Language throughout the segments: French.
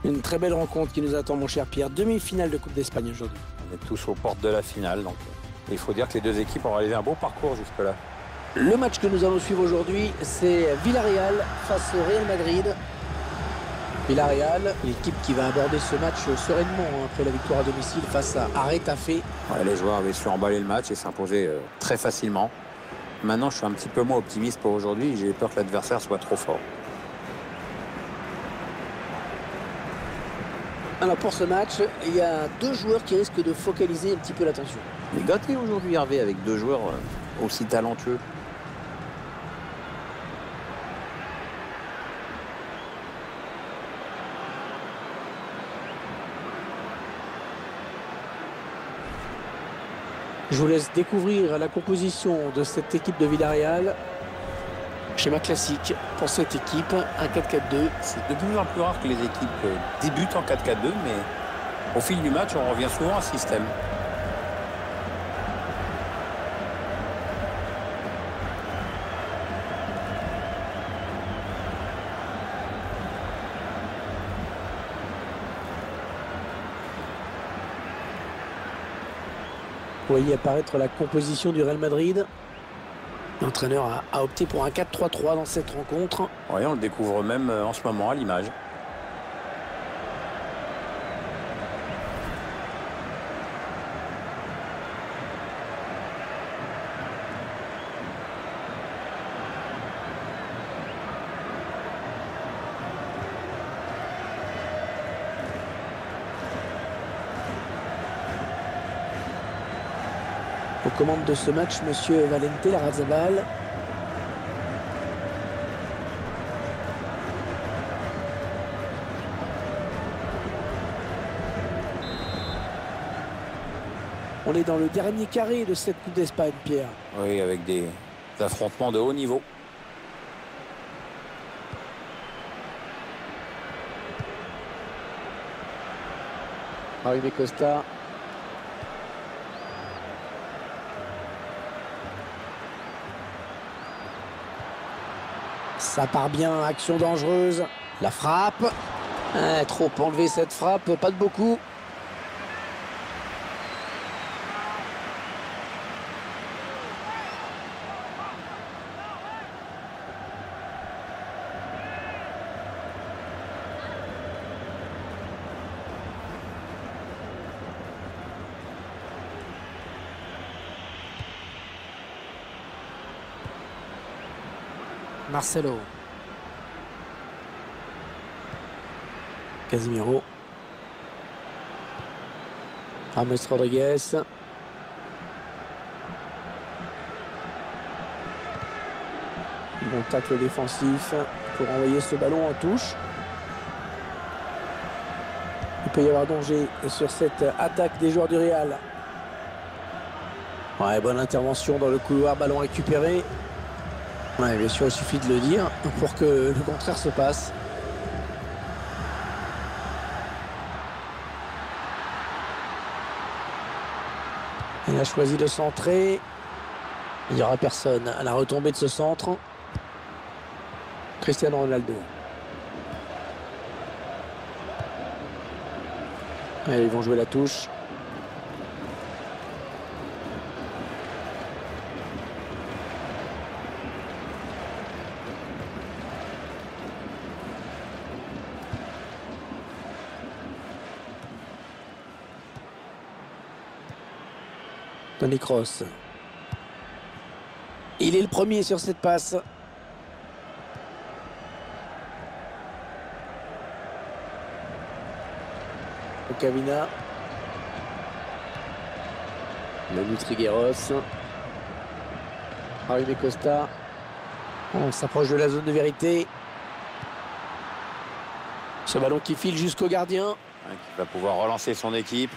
Une très belle rencontre qui nous attend, mon cher Pierre. Demi-finale de Coupe d'Espagne aujourd'hui. On est tous aux portes de la finale, donc il faut dire que les deux équipes ont réalisé un beau parcours jusque-là. Le match que nous allons suivre aujourd'hui, c'est Villarreal face au Real Madrid. Villarreal, l'équipe qui va aborder ce match sereinement après la victoire à domicile face à Retafe. Ouais, les joueurs avaient su emballer le match et s'imposer très facilement. Maintenant, je suis un petit peu moins optimiste pour aujourd'hui. J'ai peur que l'adversaire soit trop fort. Alors pour ce match, il y a deux joueurs qui risquent de focaliser un petit peu l'attention. Il est gâté aujourd'hui, Hervé, avec deux joueurs aussi talentueux. Je vous laisse découvrir la composition de cette équipe de Villarreal. Schéma classique pour cette équipe, un 4-4-2. C'est de plus en plus rare que les équipes débutent en 4-4-2, mais au fil du match, on revient souvent à ce système. Vous voyez apparaître la composition du Real Madrid. L'entraîneur a opté pour un 4-3-3 dans cette rencontre. Oui, on le découvre même en ce moment à l'image. Aux commandes de ce match, monsieur Valente Larrazabal. On est dans le dernier carré de cette Coupe d'Espagne, Pierre. Oui, avec des affrontements de haut niveau. Arrivé Costa. Ça part bien, action dangereuse. La frappe. Trop enlevé cette frappe, pas de beaucoup. Marcelo. Casemiro. James Rodriguez. Bon tacle défensif pour envoyer ce ballon en touche. Il peut y avoir danger sur cette attaque des joueurs du Real. Ouais, bonne intervention dans le couloir, ballon récupéré. Ouais, bien sûr, il suffit de le dire pour que le contraire se passe. Il a choisi de centrer. Il n'y aura personne à la retombée de ce centre. Cristiano Ronaldo. Allez, ils vont jouer la touche. Toni Kroos. Il est le premier sur cette passe. Okavina. Manu Trigueros. Arrivé Costa. On s'approche de la zone de vérité. Ce ballon qui file jusqu'au gardien. Qui va pouvoir relancer son équipe.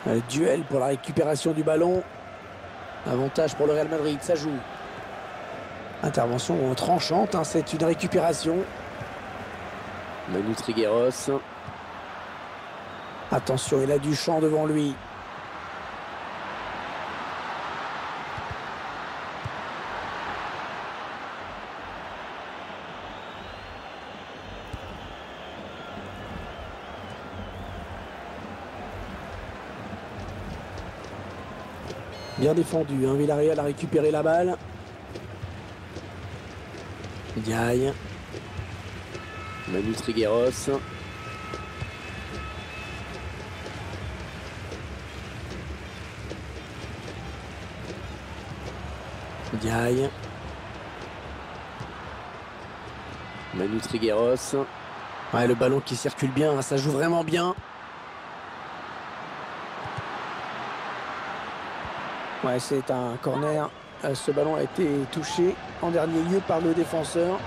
Un duel pour la récupération du ballon. Avantage pour le Real Madrid, ça joue. Intervention tranchante, c'est une récupération. Manu Trigueros. Attention, il a du champ devant lui. Bien défendu, hein. Villarreal a récupéré la balle. Ndiaye. Manu Trigueros. Ndiaye. Manu Trigueros. Ouais, le ballon qui circule bien, hein, ça joue vraiment bien. Ouais, c'est un corner. Ce ballon a été touché en dernier lieu par le défenseur.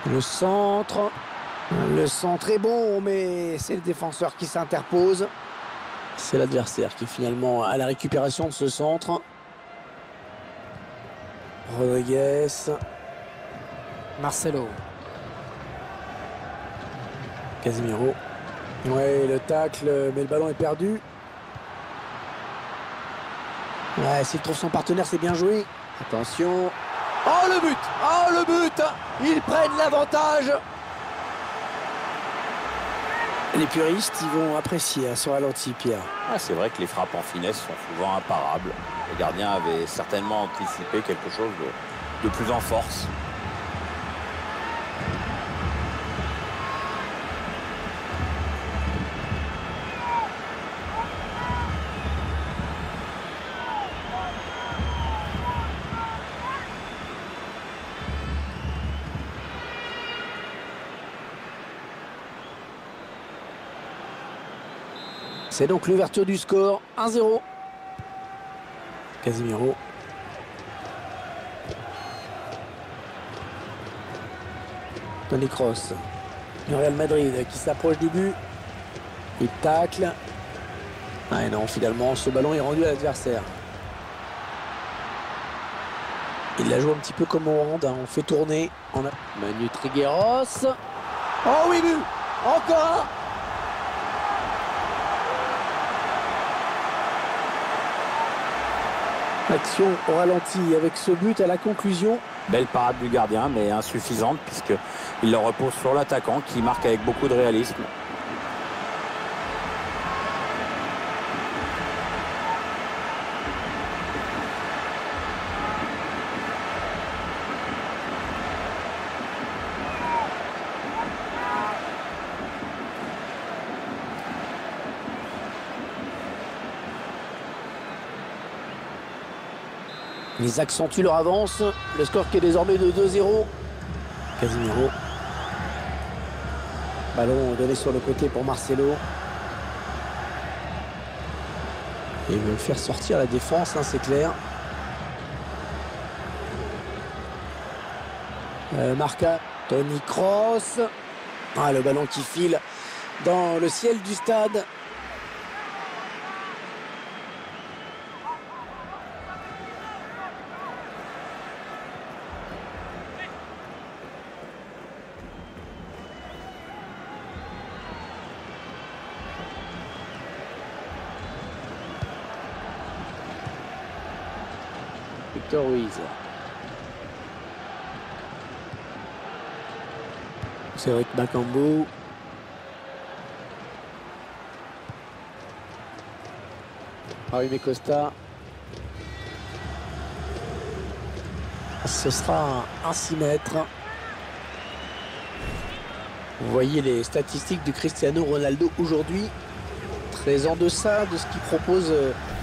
Le centre. Le centre est bon, mais c'est le défenseur qui s'interpose. C'est l'adversaire qui finalement a la récupération de ce centre. Rodriguez. Marcelo. Casemiro. Ouais, le tacle, mais le ballon est perdu. Ouais, s'il trouve son partenaire, c'est bien joué. Attention. Oh, le but! Oh, le but! Ils prennent l'avantage. Les puristes, ils vont apprécier à ce ralenti, Pierre. Ah, c'est vrai que les frappes en finesse sont souvent imparables. Le gardien avait certainement anticipé quelque chose de plus en force. C'est donc l'ouverture du score, 1-0. Casemiro. Toni Kroos. Le Real Madrid qui s'approche du but. Il tacle. Ah et non, finalement, ce ballon est rendu à l'adversaire. Il la joue un petit peu comme au hand, hein. On fait tourner. Manu Trigueros. Oh oui, but! Encore un! Action au ralenti avec ce but à la conclusion. Belle parade du gardien, mais insuffisante puisqu'il le repose sur l'attaquant qui marque avec beaucoup de réalisme. Ils accentuent leur avance. Le score qui est désormais de 2-0. Casemiro. Ballon donné sur le côté pour Marcelo. Et il veut faire sortir la défense, hein, c'est clair. Marca. Toni Kroos. Ah, le ballon qui file dans le ciel du stade. Victor Ruiz. Cédric Bakambu. Jaime Costa. Ce sera un 6 mètres. Vous voyez les statistiques du Cristiano Ronaldo aujourd'hui. Très en deçà de ce qu'il propose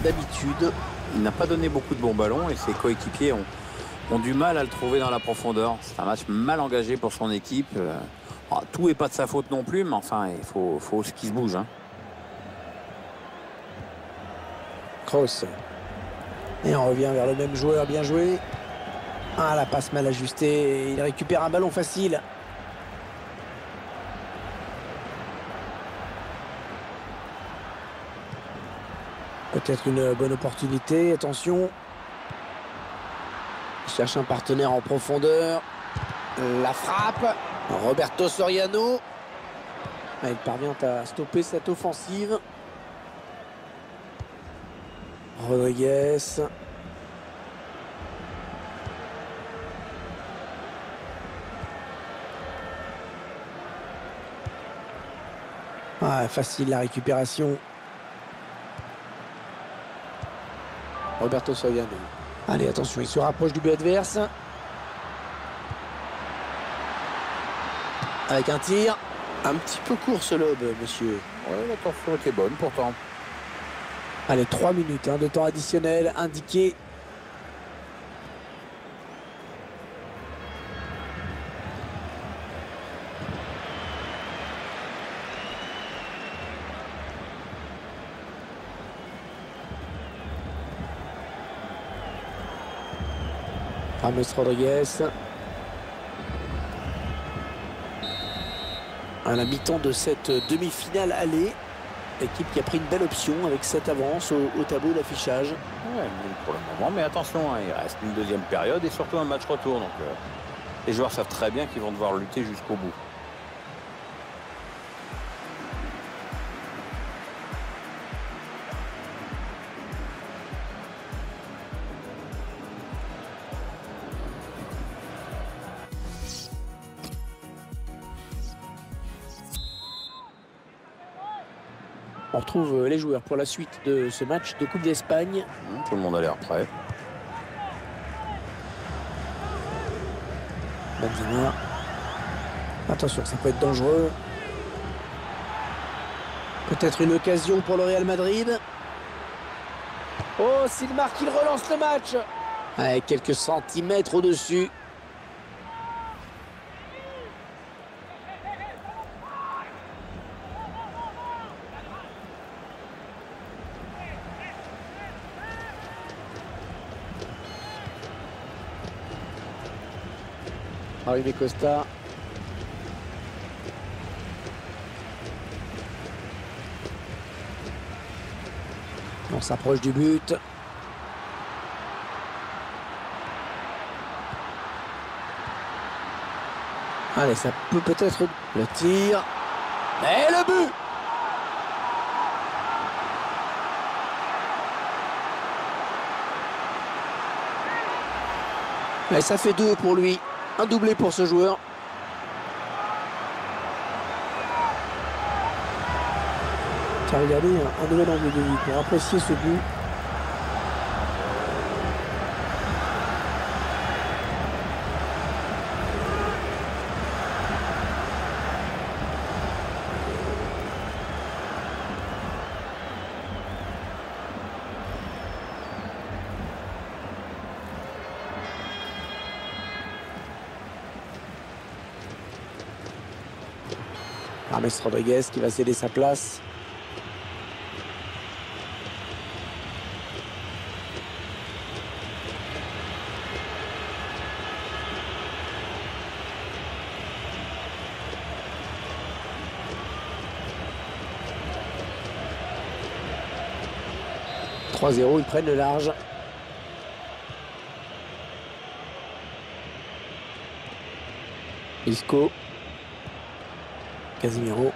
d'habitude. Il n'a pas donné beaucoup de bons ballons et ses coéquipiers ont du mal à le trouver dans la profondeur. C'est un match mal engagé pour son équipe. Tout n'est pas de sa faute non plus, mais enfin, il faut ce qui se bouge. Hein. Kroos. Et on revient vers le même joueur, bien joué. Ah, la passe mal ajustée. Il récupère un ballon facile. Peut-être une bonne opportunité. Attention. Il cherche un partenaire en profondeur. La frappe. Roberto Soriano. Il parvient à stopper cette offensive. Rodriguez. Facile la récupération. Roberto Soriano. Allez, attention, il se rapproche du but adverse. Avec un tir. Un petit peu court ce lob, monsieur. Ouais, la torsion était bonne pourtant. Allez, 3 minutes de temps additionnel indiqué. James Rodriguez. À la mi-temps de cette demi-finale aller, l'équipe qui a pris une belle option avec cette avance au tableau d'affichage. Ouais, pour le moment, mais attention, il reste une deuxième période et surtout un match retour. Donc les joueurs savent très bien qu'ils vont devoir lutter jusqu'au bout. On retrouve les joueurs pour la suite de ce match de Coupe d'Espagne. Tout le monde a l'air prêt. Benzema. Attention, ça peut être dangereux. Peut-être une occasion pour le Real Madrid. Oh, s'il marque, il relance le match. Avec quelques centimètres au-dessus. Jaime Costa. On s'approche du but. Allez, ça peut peut-être le tir. Et le but! Et ça fait 2 pour lui. Un doublé pour ce joueur. Tiens, regardez, un nouvel angle de vue pour apprécier ce but. James Rodriguez qui va céder sa place. « 3-0, ils prennent le large. » Isco. Casemiro,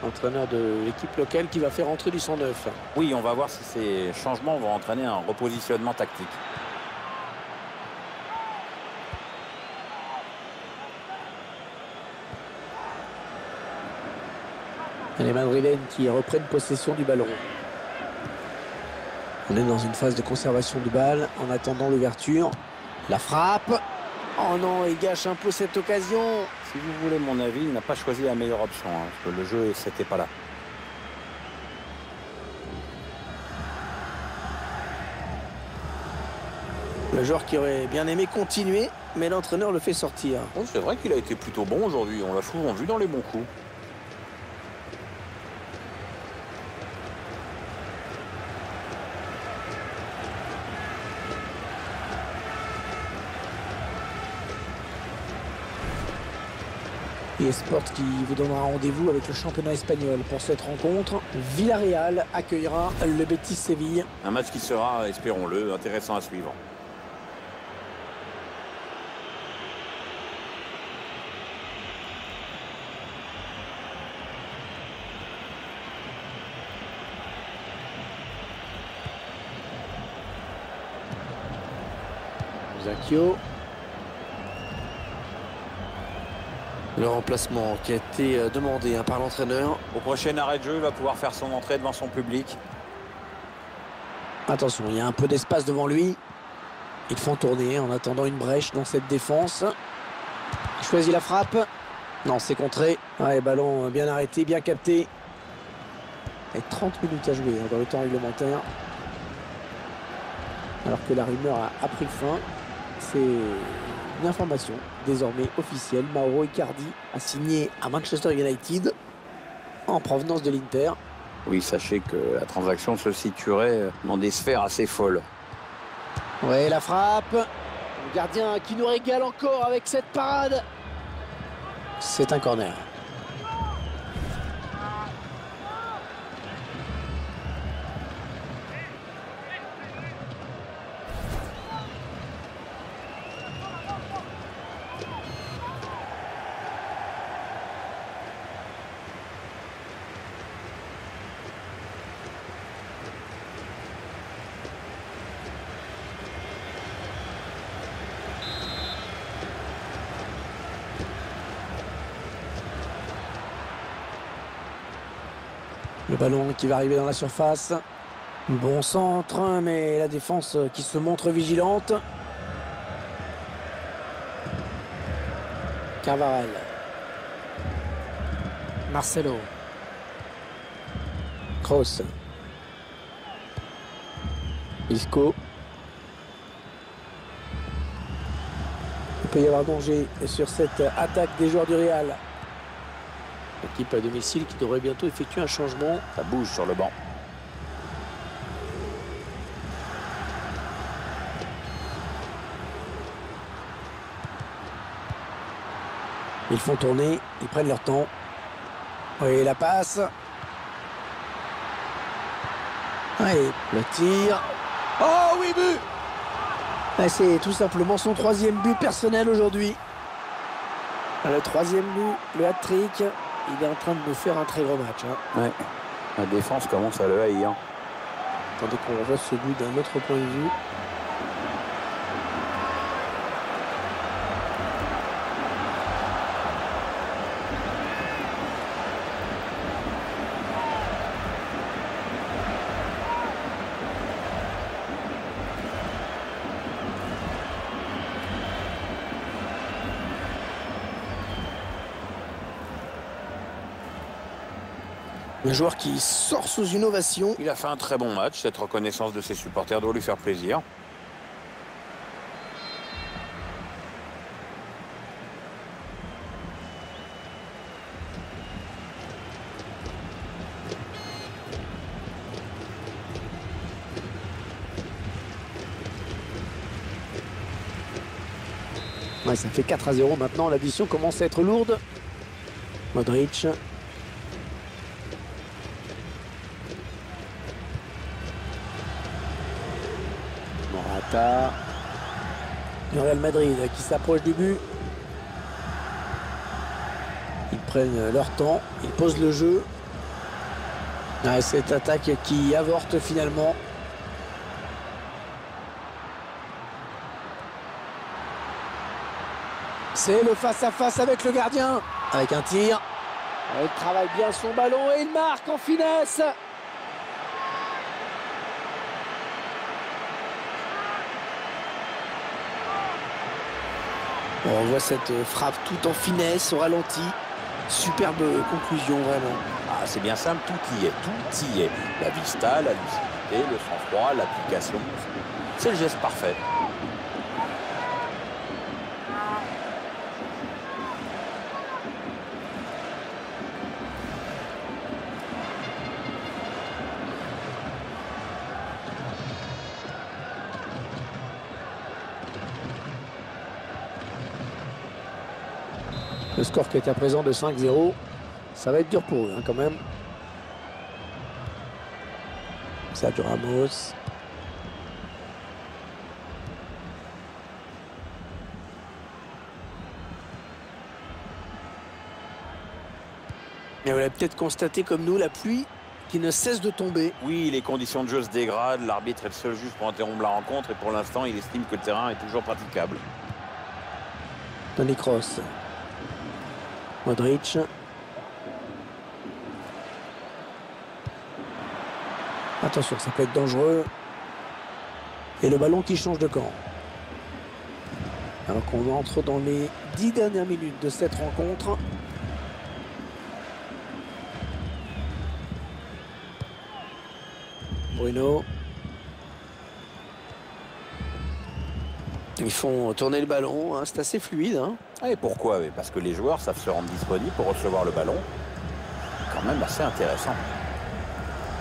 entraîneur de l'équipe locale qui va faire entrer du 109. Oui, on va voir si ces changements vont entraîner un repositionnement tactique. Et les Madrilènes qui reprennent possession du ballon. On est dans une phase de conservation du bal en attendant l'ouverture. La frappe. Oh non, il gâche un peu cette occasion. Si vous voulez mon avis, il n'a pas choisi la meilleure option, parce que le jeu, c'était pas là. Le joueur qui aurait bien aimé continuer, mais l'entraîneur le fait sortir. Oh, c'est vrai qu'il a été plutôt bon aujourd'hui, on l'a souvent vu dans les bons coups. Et Sport qui vous donnera rendez-vous avec le championnat espagnol pour cette rencontre. Villarreal accueillera le Betis Séville. Un match qui sera, espérons-le, intéressant à suivre. Zakio. Le remplacement qui a été demandé par l'entraîneur. Au prochain arrêt de jeu, il va pouvoir faire son entrée devant son public. Attention, il y a un peu d'espace devant lui. Ils font tourner en attendant une brèche dans cette défense. Il choisit la frappe. Non, c'est contré. Ouais, ballon bien arrêté, bien capté. Et 30 minutes à jouer dans le temps réglementaire. Alors que la rumeur a pris fin. C'est une information désormais officielle. Mauro Icardi a signé à Manchester United en provenance de l'Inter. Oui, sachez que la transaction se situerait dans des sphères assez folles. Ouais, la frappe. Le gardien qui nous régale encore avec cette parade. C'est un corner. Le ballon qui va arriver dans la surface. Bon centre, mais la défense qui se montre vigilante. Carvajal. Marcelo. Kroos. Isco. Il peut y avoir danger sur cette attaque des joueurs du Real. L'équipe à domicile qui devrait bientôt effectuer un changement. Ça bouge sur le banc. Ils font tourner, ils prennent leur temps. Oui, la passe. Oui, le tir. Oh oui, but! C'est tout simplement son 3e but personnel aujourd'hui. Le 3e but, le hat-trick. Il est en train de nous faire un très gros match. Ouais. La défense commence à le haïr. Attendez qu'on revoie ce but d'un autre point de vue. Un joueur qui sort sous une ovation. Il a fait un très bon match. Cette reconnaissance de ses supporters doit lui faire plaisir. Ouais, ça fait 4-0 maintenant. L'addition commence à être lourde. Modric. Morata. Le Real Madrid qui s'approche du but. Ils prennent leur temps. Ils posent le jeu. Ah, cette attaque qui avorte finalement. C'est le face-à-face avec le gardien. Avec un tir. Il travaille bien son ballon et il marque en finesse. On voit cette frappe tout en finesse, au ralenti. Superbe conclusion, vraiment. Ah, c'est bien simple, tout y est. Tout y est. La vista, la lucidité, le sang-froid, l'application. C'est le geste parfait. Le score qui est à présent de 5-0. Ça va être dur pour eux quand même. Sergio Ramos. Et vous l'avez peut-être constaté comme nous, la pluie qui ne cesse de tomber. Oui, les conditions de jeu se dégradent. L'arbitre est le seul juge pour interrompre la rencontre. Et pour l'instant, il estime que le terrain est toujours praticable. Toni Kroos. Modric. Attention, ça peut être dangereux. Et le ballon qui change de camp. Alors qu'on entre dans les 10 dernières minutes de cette rencontre. Bruno. Ils font tourner le ballon, hein. C'est assez fluide. Hein. Et pourquoi? Parce que les joueurs savent se rendre disponibles pour recevoir le ballon. Quand même assez intéressant.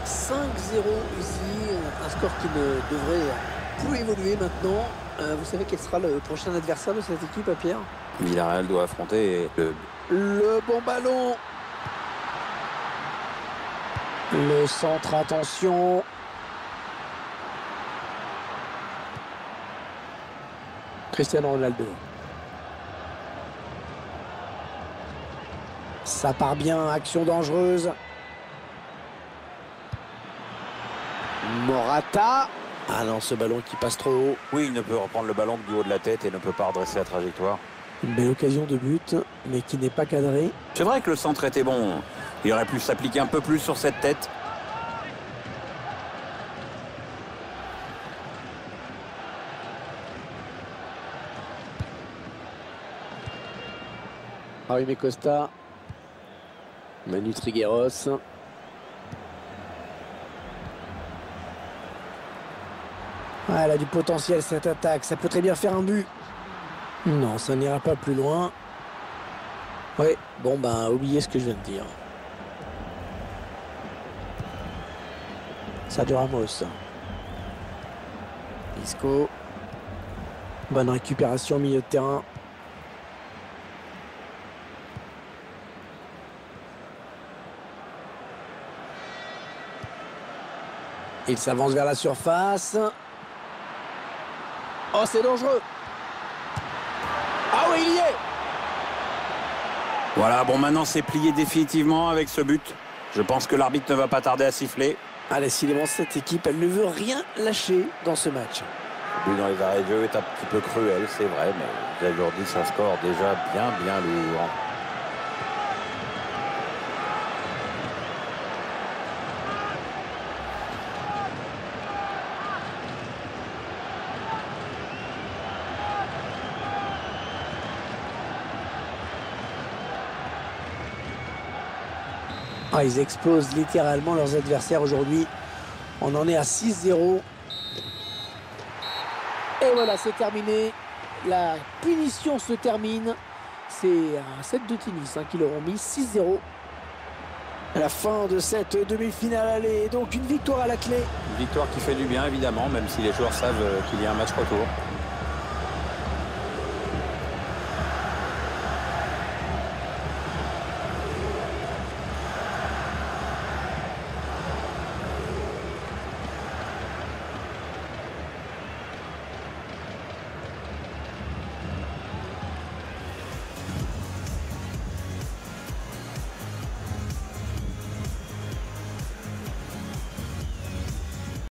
5-0 ici, un score qui ne devrait plus évoluer maintenant. Vous savez quel sera le prochain adversaire de cette équipe, Pierre? Villarreal doit affronter le bon ballon. Le centre, attention. Cristiano Ronaldo. Ça part bien, action dangereuse. Morata. Ah non, ce ballon qui passe trop haut. Oui, il ne peut reprendre le ballon que du haut de la tête et ne peut pas redresser la trajectoire. Une belle occasion de but, mais qui n'est pas cadrée. C'est vrai que le centre était bon. Il aurait pu s'appliquer un peu plus sur cette tête. Jaime Costa. Manu Trigueros. Ah, elle a du potentiel cette attaque. Ça peut très bien faire un but. Non, ça n'ira pas plus loin. Oui, bon ben, oubliez ce que je viens de dire. Sergio Ramos. Isco. Bonne récupération au milieu de terrain. Il s'avance vers la surface. Oh, c'est dangereux. Ah oui, il y est. Voilà, bon, maintenant c'est plié définitivement avec ce but. Je pense que l'arbitre ne va pas tarder à siffler. Ah, décidément, cette équipe, elle ne veut rien lâcher dans ce match. Le but dans les arrêts de jeu est un petit peu cruel, c'est vrai, mais aujourd'hui, c'est un score déjà bien lourd. Ah, ils explosent littéralement leurs adversaires aujourd'hui. On en est à 6-0. Et voilà, c'est terminé. La punition se termine. C'est un set de tennis qui leur ont mis 6-0. À la fin de cette demi-finale aller. Donc une victoire à la clé. Une victoire qui fait du bien, évidemment, même si les joueurs savent qu'il y a un match retour.